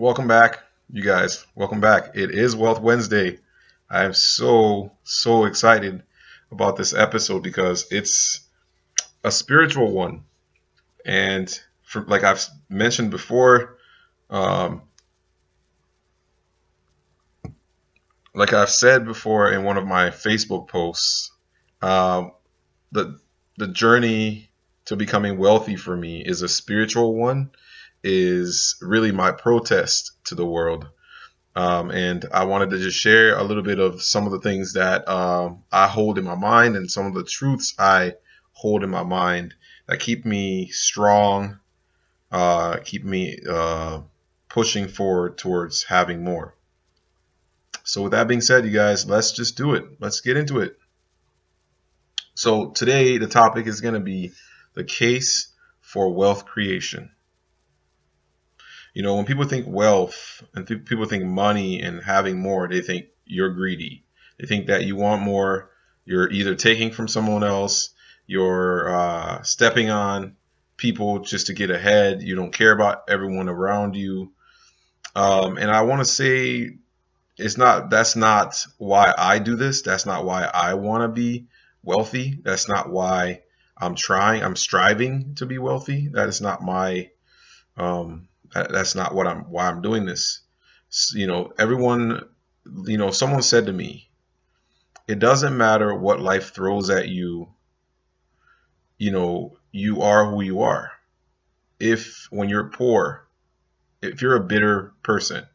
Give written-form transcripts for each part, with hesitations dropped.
Welcome back, you guys. Welcome back. It is Wealth Wednesday. I'm so excited about this episode because it's a spiritual one. And like I've mentioned before, um, like I've said before in one of my Facebook posts, um, the the journey to becoming wealthy for me is a spiritual one. Is really my protest to the world. And I wanted to just share a little bit of some of the things that I hold in my mind and some of the truths I hold in my mind that keep me strong, keep me pushing forward towards having more. So, with that being said, you guys, let's just do it. Let's get into it. So, today, the topic is going to be the case for wealth creation. You know, when people think wealth and people think money and having more, they think you're greedy. They think that you want more. You're either taking from someone else, you're stepping on people just to get ahead. You don't care about everyone around you. And I want to say that's not why I do this. That's not why I want to be wealthy. That's not why I'm striving to be wealthy. That is not my that's not why I'm doing this. You know, everyone, someone said to me, it doesn't matter what life throws at you. You know, you are who you are. If when you're poor, if you're a bitter person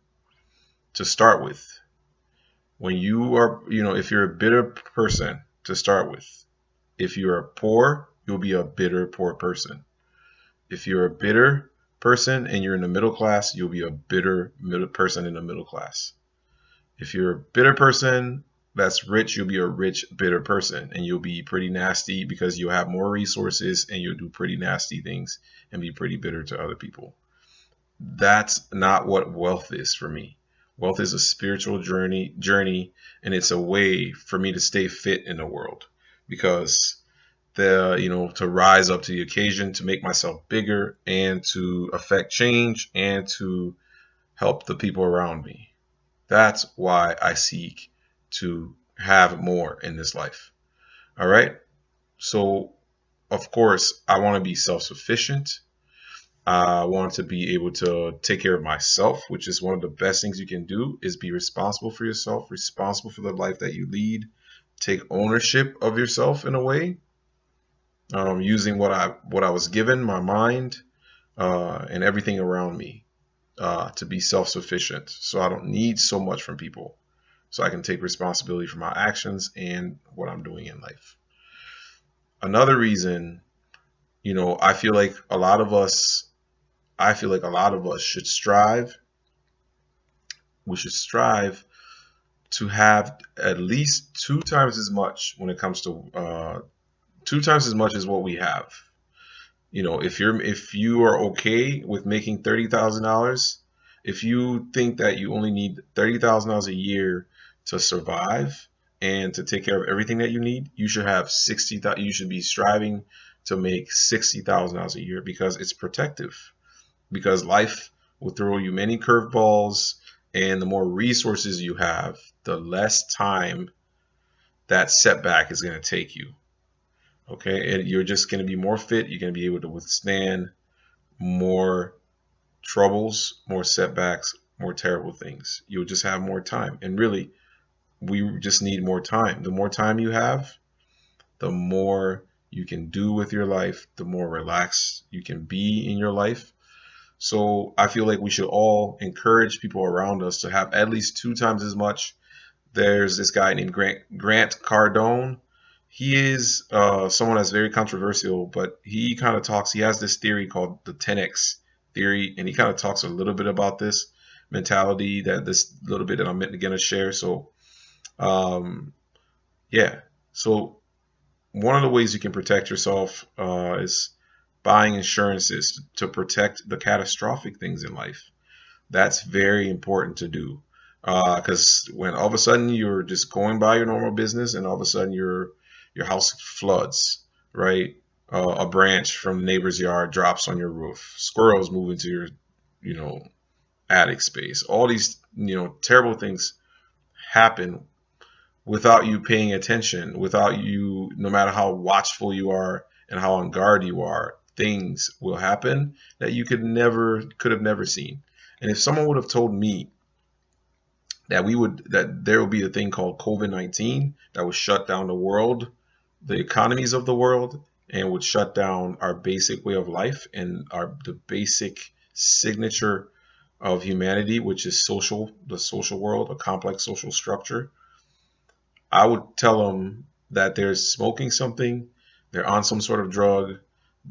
to start with, when you are, if you're a bitter person to start with, if you're poor, you'll be a bitter poor person. If you're a bitter person and you're in the middle class, you'll be a bitter middle person in the middle class. If you're a bitter person that's rich, you'll be a rich, bitter person. And you'll be pretty nasty because you'll have more resources and you'll do pretty nasty things and be pretty bitter to other people. That's not what wealth is for me. Wealth is a spiritual journey, and it's a way for me to stay fit in the world because to rise up to the occasion, to make myself bigger and to affect change and to help the people around me. That's why I seek to have more in this life. All right. So, of course, I want to be self sufficient. I want to be able to take care of myself, which is one of the best things you can do is be responsible for yourself, responsible for the life that you lead, take ownership of yourself in a way, using what I was given, my mind, and everything around me, to be self sufficient. So I don't need so much from people. So I can take responsibility for my actions and what I'm doing in life. Another reason, I feel like a lot of us should strive. We should strive to have at least two times as much when it comes to two times as much as what we have. If you are okay with making $30,000, if you think that you only need $30,000 a year to survive and to take care of everything that you need, you should have 60,000. You should be striving to make $60,000 a year because it's protective. Because life will throw you many curveballs, and the more resources you have, the less time that setback is going to take you. Okay, and you're just going to be more fit. You're going to be able to withstand more troubles, more setbacks, more terrible things. You'll just have more time. And really, we just need more time. The more time you have, the more you can do with your life, the more relaxed you can be in your life. So I feel like we should all encourage people around us to have at least two times as much. There's this guy named Grant Cardone. He is someone that's very controversial, but he has this theory called the 10x theory, and he kind of talks a little bit about this mentality, this little bit that I'm going to share. So, um, yeah. So one of the ways you can protect yourself is buying insurances to protect the catastrophic things in life. That's very important to do because when all of a sudden you're just going by your normal business and all of a sudden your house floods, right? A branch from the neighbor's yard drops on your roof. Squirrels move into your, you know, attic space. All these, terrible things happen without you paying attention, without you, no matter how watchful you are and how on guard you are, things will happen that you could have never seen. And if someone would have told me that there will be a thing called COVID-19 that would shut down the world, the economies of the world, and would shut down our basic way of life and the basic signature of humanity, which is the social world, a complex social structure, I would tell them that they're smoking something, they're on some sort of drug,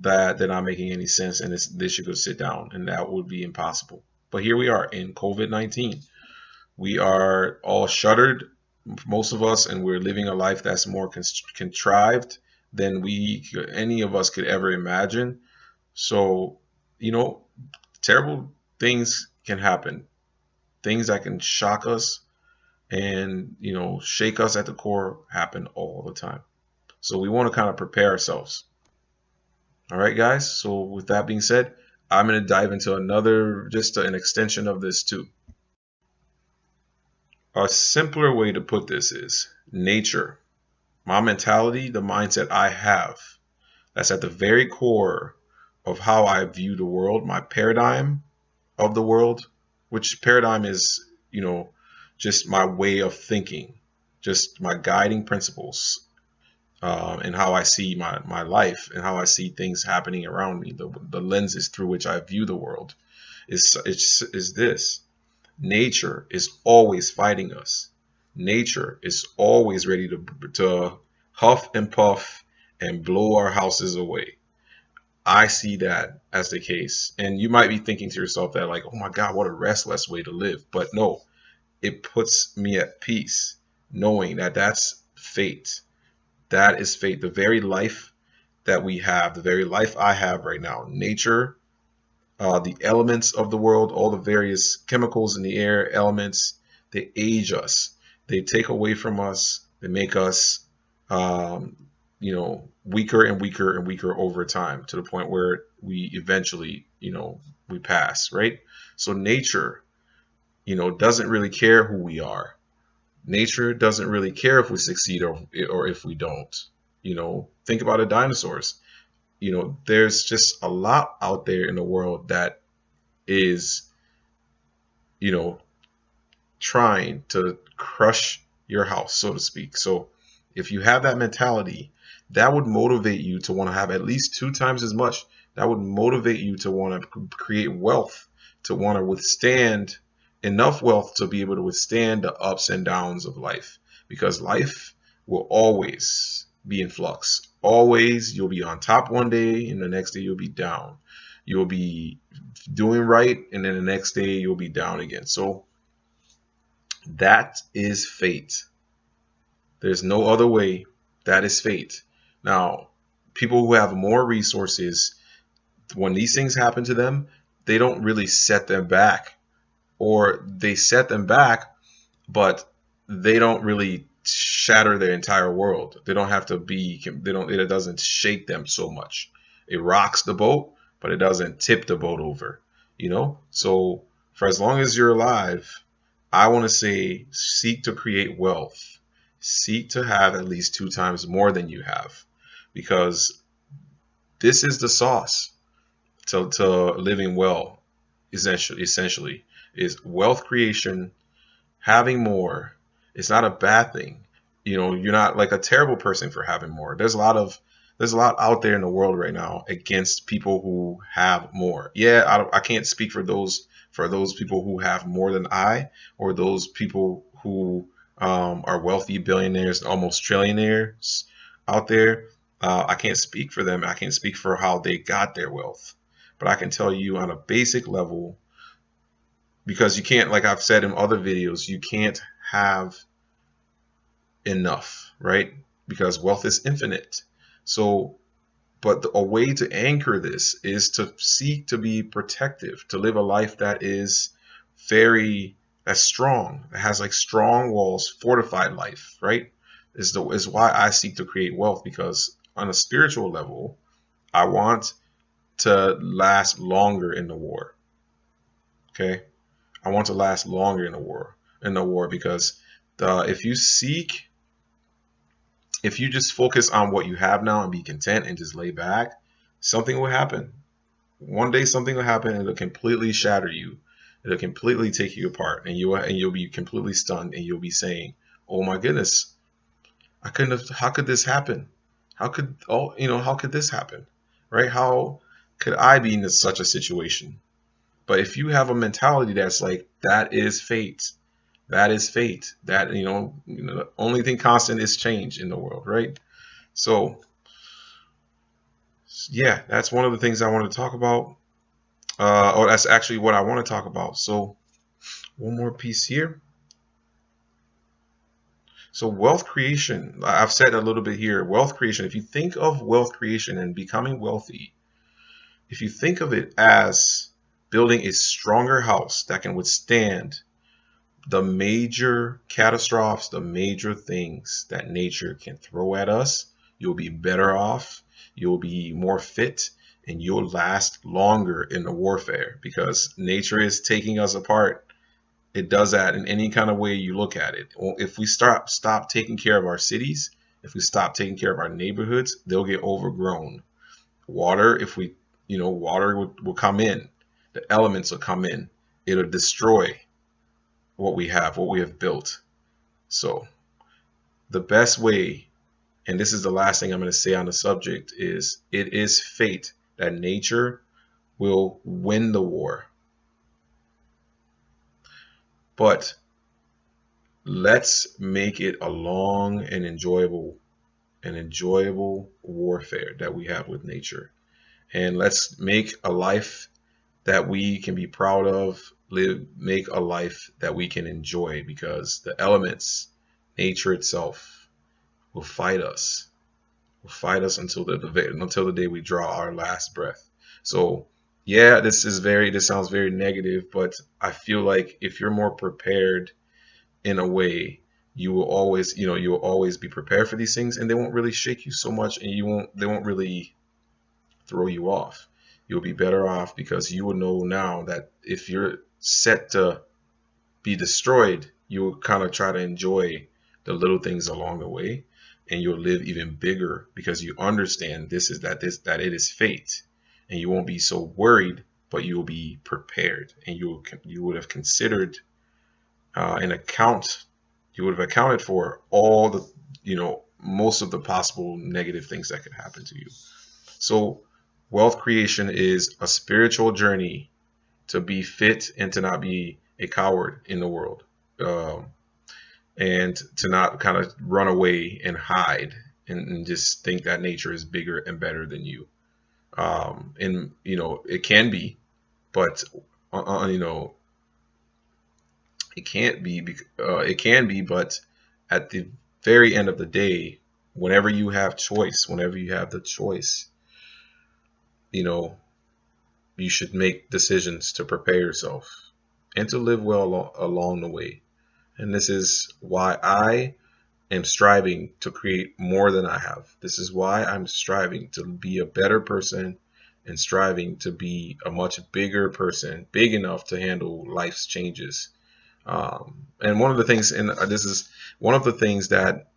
that they're not making any sense, and they should go sit down, and that would be impossible. But here we are in COVID-19. We are all shuttered, most of us, and we're living a life that's more contrived than any of us could ever imagine. So, you know, terrible things can happen, things that can shock us and, shake us at the core happen all the time. So we want to kind of prepare ourselves. All right, guys. So with that being said, I'm going to dive into just an extension of this too. A simpler way to put this is nature. My mentality, the mindset I have, that's at the very core of how I view the world, my paradigm of the world, which paradigm is, just my way of thinking, just my guiding principles, and how I see my life and how I see things happening around me, the lenses through which I view the world is this. Nature is always fighting us. Nature is always ready to huff and puff and blow our houses away. I see that as the case. And you might be thinking to yourself that, like, oh my God, what a restless way to live. But no, it puts me at peace knowing that that's fate. That is fate. The very life that we have, the very life I have right now, nature, the elements of the world, all the various chemicals in the air, elements, they age us. They take away from us. They make us, weaker and weaker and weaker over time to the point where we eventually, we pass, right? So nature, doesn't really care who we are. Nature doesn't really care if we succeed or if we don't. Think about the dinosaurs. There's just a lot out there in the world that is, you know, trying to crush your house, so to speak. So if you have that mentality, that would motivate you to want to have at least 2 times as much. That would motivate you to want to create wealth, to want to withstand enough wealth to be able to withstand the ups and downs of life. Because life will always be in flux. Always, you'll be on top one day, and the next day you'll be down. You'll be doing right, and then the next day you'll be down again. So that is fate. There's no other way. That is fate. Now, people who have more resources, when these things happen to them, they don't really set them back, or they set them back, but they don't really shatter their entire world. They don't have to be, it doesn't shake them so much. It rocks the boat, but it doesn't tip the boat over, So for as long as you're alive, I want to say seek to create wealth. Seek to have at least 2 times more than you have, because this is the sauce to living well. Essentially, is wealth creation, having more. It's not a bad thing. You're not like a terrible person for having more. There's a lot out there in the world right now against people who have more. Yeah, I can't speak for those people who have more than I, or those people who are wealthy billionaires, almost trillionaires out there. I can't speak for them. I can't speak for how they got their wealth. But I can tell you on a basic level, because you can't, like I've said in other videos, you can't have enough, right? Because wealth is infinite. So, but a way to anchor this is to seek to be protective, to live a life that is that's strong, that has like strong walls, fortified life, right? Is why I seek to create wealth, because on a spiritual level, I want to last longer in the war. Okay. I want to last longer in the war. Because if you seek, if you just focus on what you have now and be content and just lay back, something will happen. One day something will happen and it'll completely shatter you. It'll completely take you apart, and you'll be completely stunned, and you'll be saying, "Oh my goodness, I couldn't have. How could this happen? How could this happen? Right? How could I be in such a situation?" But if you have a mentality that's like, that is fate, that is fate, that the only thing constant is change in the world, right? So yeah, that's one of the things I want to talk about. Or that's actually what I want to talk about. So one more piece here. So wealth creation, I've said a little bit here. Wealth creation. If you think of wealth creation and becoming wealthy, if you think of it as building a stronger house that can withstand the major catastrophes, the major things that nature can throw at us, you'll be better off, you'll be more fit, and you'll last longer in the warfare because nature is taking us apart. It does that in any kind of way you look at it. If we stop taking care of our cities, if we stop taking care of our neighborhoods, they'll get overgrown. Water, if we, water will come in, the elements will come in, it'll destroy what we have built. So the best way, and this is the last thing I'm going to say on the subject, is it is fate that nature will win the war. But let's make it a long and enjoyable warfare that we have with nature. And let's make a life that we can be proud of, make a life that we can enjoy, because the elements, nature itself, will fight us. Will fight us until the day we draw our last breath. So yeah, this sounds very negative, but I feel like if you're more prepared in a way, you will always be prepared for these things, and they won't really shake you so much, and they won't really throw you off. You'll be better off because you will know now that if you're set to be destroyed, you will kind of try to enjoy the little things along the way, and you'll live even bigger because you understand that it is fate, and you won't be so worried, but you will be prepared, and you would have considered an account. You would have accounted for all the most of the possible negative things that could happen to you. So wealth creation is a spiritual journey to be fit and to not be a coward in the world, um, and to not kind of run away and hide, and just think that nature is bigger and better than you. And it can be, but you know it can be, but at the very end of the day, whenever you have the choice, you know you should make decisions to prepare yourself and to live well along the way. And this is why I am striving to create more than I have. This is why I'm striving to be a better person and striving to be a much bigger person, big enough to handle life's changes. And one of the things, and this is one of the things that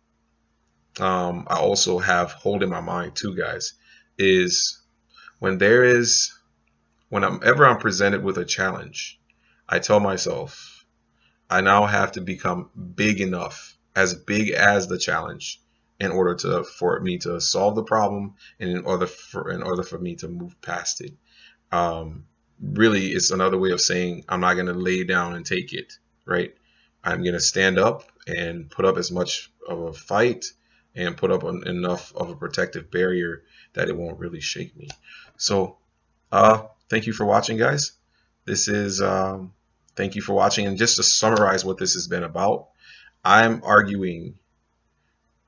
I also have hold in my mind too, guys, is when there is whenever I'm presented with a challenge, I tell myself I now have to become big enough, as big as the challenge, in order for me to solve the problem, and in order for me to move past it. Really, it's another way of saying I'm not going to lay down and take it, right? I'm going to stand up and put up as much of a fight and put up enough of a protective barrier that it won't really shake me. So thank you for watching, guys. This is thank you for watching. And just to summarize what this has been about, I'm arguing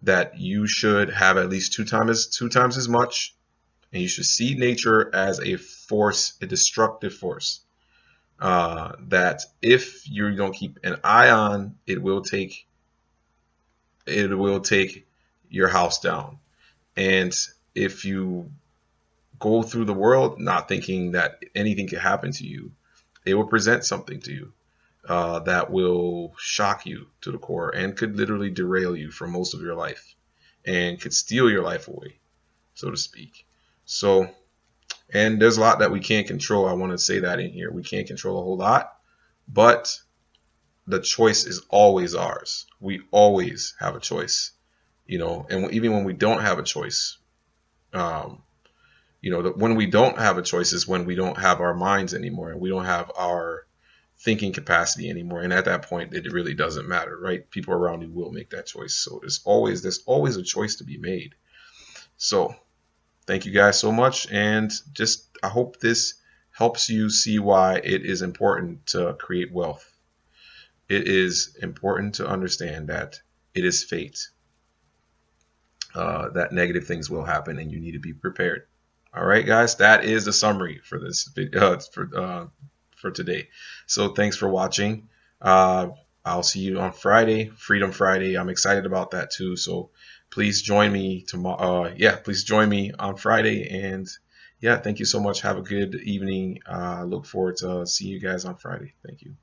that you should have at least two times as much, and you should see nature as a force, a destructive force. That if you don't keep an eye on, it will take your house down. And if you go through the world not thinking that anything can happen to you, it will present something to you. that will shock you to the core and could literally derail you for most of your life and could steal your life away, so to speak. So, and there's a lot that we can't control. I want to say that in here. We can't control a whole lot, but the choice is always ours. We always have a choice, and even when we don't have a choice, um, when we don't have a choice is when we don't have our minds anymore and we don't have our thinking capacity anymore. And at that point, it really doesn't matter, right? People around you will make that choice. So there's always a choice to be made. So thank you guys so much. And just, I hope this helps you see why it is important to create wealth. It is important to understand that it is fate, that negative things will happen and you need to be prepared. All right, guys, that is the summary for this video, for today. So thanks for watching. Uh, I'll see you on Friday, Freedom Friday. I'm excited about that too. So please join me tomorrow. Please join me on Friday. And yeah, thank you so much. Have a good evening. Look forward to seeing you guys on Friday. Thank you.